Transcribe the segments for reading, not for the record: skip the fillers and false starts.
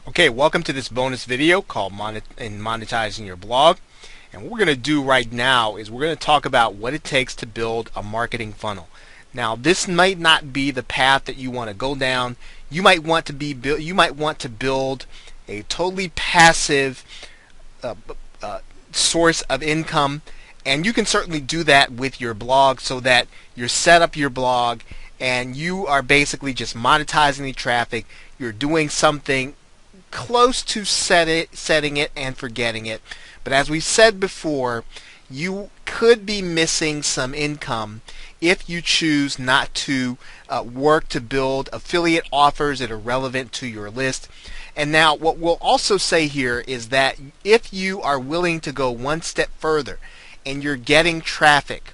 Okay, welcome to this bonus video called Monetizing Your Blog. And what we're going to do right now is we're going to talk about what it takes to build a marketing funnel. Now, this might not be the path that you want to go down. You might want to build a totally passive source of income, and you can certainly do that with your blog so that you set up your blog and you are basically just monetizing the traffic. You're doing something close to setting it and forgetting it. But as we said before, you could be missing some income if you choose not to work to build affiliate offers that are relevant to your list. And now what we'll also say here is that if you are willing to go one step further and you're getting traffic,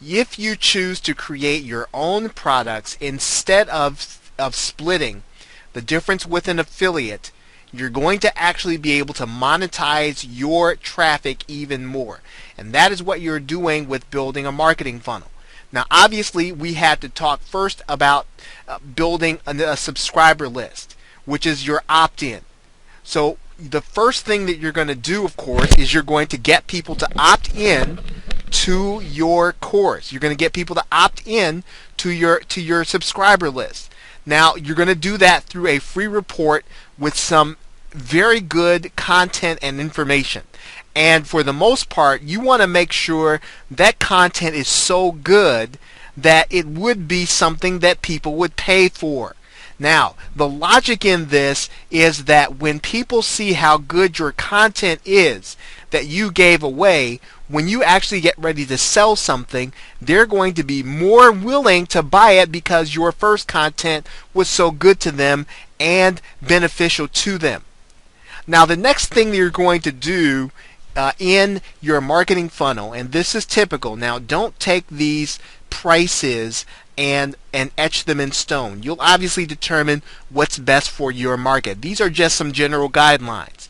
if you choose to create your own products instead of splitting the difference with an affiliate, you're going to actually be able to monetize your traffic even more. And that is what you're doing with building a marketing funnel. Now, obviously, we had to talk first about building a subscriber list, which is your opt-in. So the first thing that you're going to do, of course, is you're going to get people to opt in to your course. You're going to get people to opt in to your subscriber list. Now, you're going to do that through a free report with some very good content and information. And for the most part, you want to make sure that content is so good that it would be something that people would pay for. Now, the logic in this is that when people see how good your content is that you gave away, when you actually get ready to sell something, they're going to be more willing to buy it because your first content was so good to them and beneficial to them. Now, the next thing that you're going to do in your marketing funnel, and this is typical. Now, don't take these prices and etch them in stone. You'll obviously determine what's best for your market. These are just some general guidelines.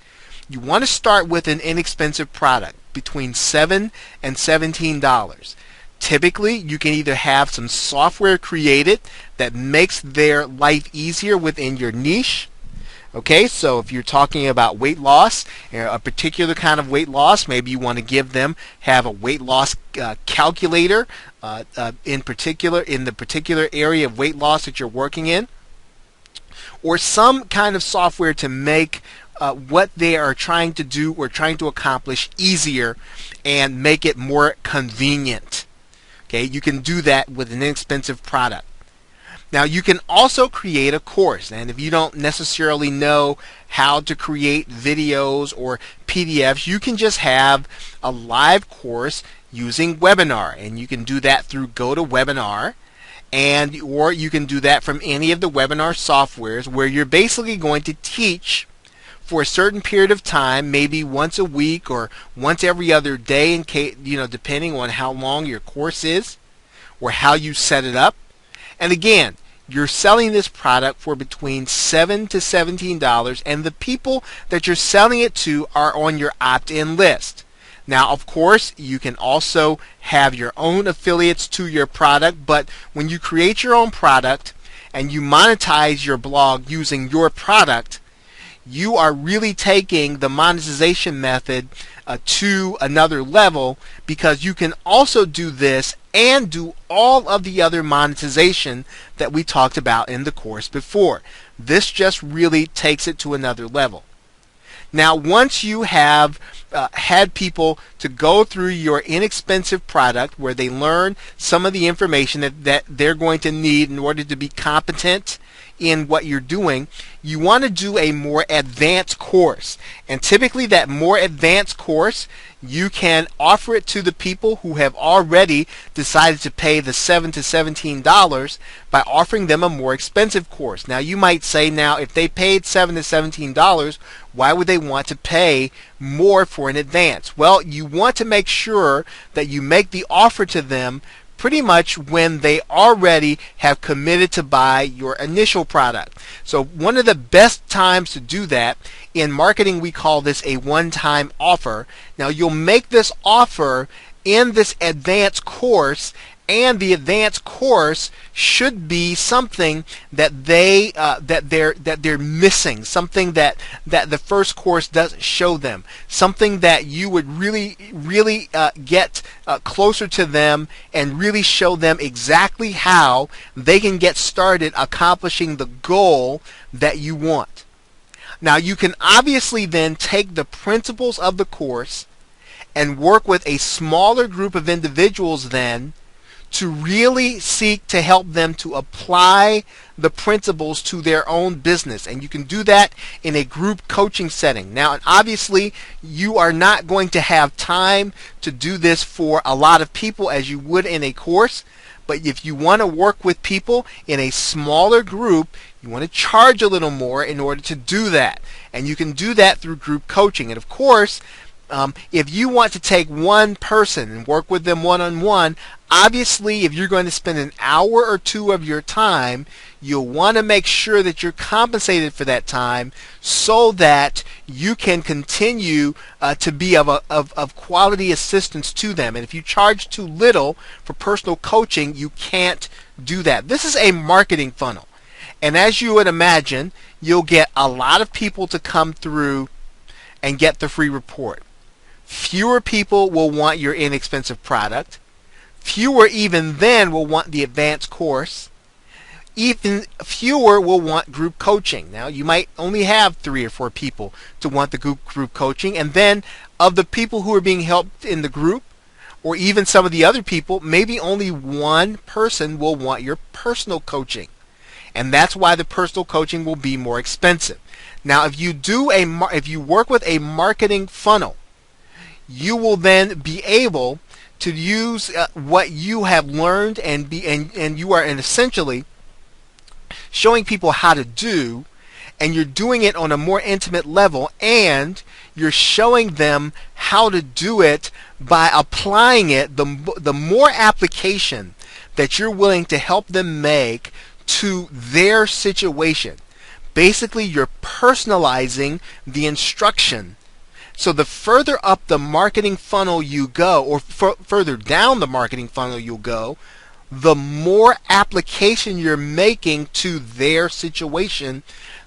You want to start with an inexpensive product between $7 and $17. Typically, you can either have some software created that makes their life easier within your niche. Okay, so if you're talking about weight loss, a particular kind of weight loss, maybe you want to have a weight loss calculator in the particular area of weight loss that you're working in, or some kind of software to make what they are trying to do or trying to accomplish easier and make it more convenient. Okay, you can do that with an inexpensive product. Now, you can also create a course, and if you don't necessarily know how to create videos or PDFs, you can just have a live course using webinar, and you can do that through GoToWebinar, or you can do that from any of the webinar softwares where you're basically going to teach for a certain period of time, maybe once a week or once every other day, depending on how long your course is or how you set it up. And again, you're selling this product for between $7 to $17, and the people that you're selling it to are on your opt-in list. Now, of course, you can also have your own affiliates to your product, but when you create your own product and you monetize your blog using your product, you are really taking the monetization method to another level, because you can also do this and do all of the other monetization that we talked about in the course before. This just really takes it to another level. Now, once you have had people to go through your inexpensive product where they learn some of the information that they're going to need in order to be competent in what you're doing, you want to do a more advanced course. And typically that more advanced course, you can offer it to the people who have already decided to pay the $7 to $17 by offering them a more expensive course. Now, you might say, now if they paid $7 to $17, why would they want to pay more for an advance? Well, you want to make sure that you make the offer to them pretty much when they already have committed to buy your initial product. So one of the best times to do that, in marketing we call this a one-time offer. Now, you'll make this offer in this advanced course and the advanced course should be something that they're missing, something that the first course doesn't show them, something that you would really get closer to them and really show them exactly how they can get started accomplishing the goal that you want. Now, you can obviously then take the principles of the course and work with a smaller group of individuals then to really seek to help them to apply the principles to their own business. And you can do that in a group coaching setting. Now, and obviously, you are not going to have time to do this for a lot of people as you would in a course. But if you want to work with people in a smaller group, you want to charge a little more in order to do that. And you can do that through group coaching. And of course, if you want to take one person and work with them one-on-one, obviously if you're going to spend an hour or two of your time, you'll want to make sure that you're compensated for that time so that you can continue to be of quality assistance to them. And if you charge too little for personal coaching, you can't do that. This is a marketing funnel. And as you would imagine, you'll get a lot of people to come through and get the free report. Fewer people will want your inexpensive product. Fewer even then will want the advanced course. Even fewer will want group coaching. Now, you might only have 3 or 4 people to want the group coaching, and then of the people who are being helped in the group, or even some of the other people, maybe only one person will want your personal coaching. And that's why the personal coaching will be more expensive. Now, if you work with a marketing funnel, you will then be able to use what you have learned and you are essentially showing people how to do, and you're doing it on a more intimate level, and you're showing them how to do it by applying it. The more application that you're willing to help them make to their situation, basically you're personalizing the instruction. So the further up the marketing funnel you go, or further down the marketing funnel you'll go, the more application you're making to their situation.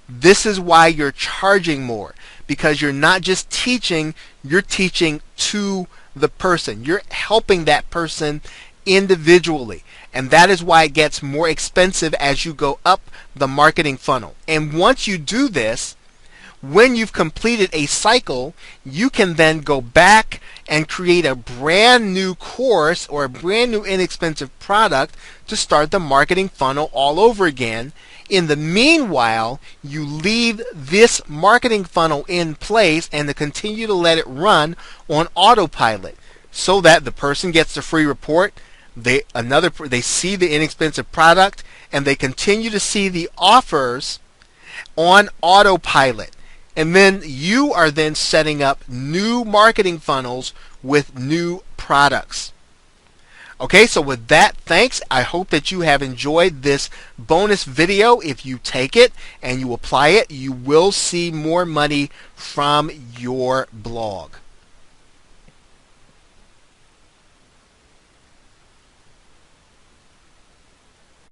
This is why you're charging more, because you're not just teaching, you're teaching to the person. You're helping that person individually. And that is why it gets more expensive as you go up the marketing funnel. And once you do this, when you've completed a cycle, you can then go back and create a brand new course or a brand new inexpensive product to start the marketing funnel all over again. In the meanwhile, you leave this marketing funnel in place and to continue to let it run on autopilot so that the person gets the free report, they see the inexpensive product, and they continue to see the offers on autopilot. And then you are then setting up new marketing funnels with new products. Okay, so with that, thanks. I hope that you have enjoyed this bonus video. If you take it and you apply it, you will see more money from your blog.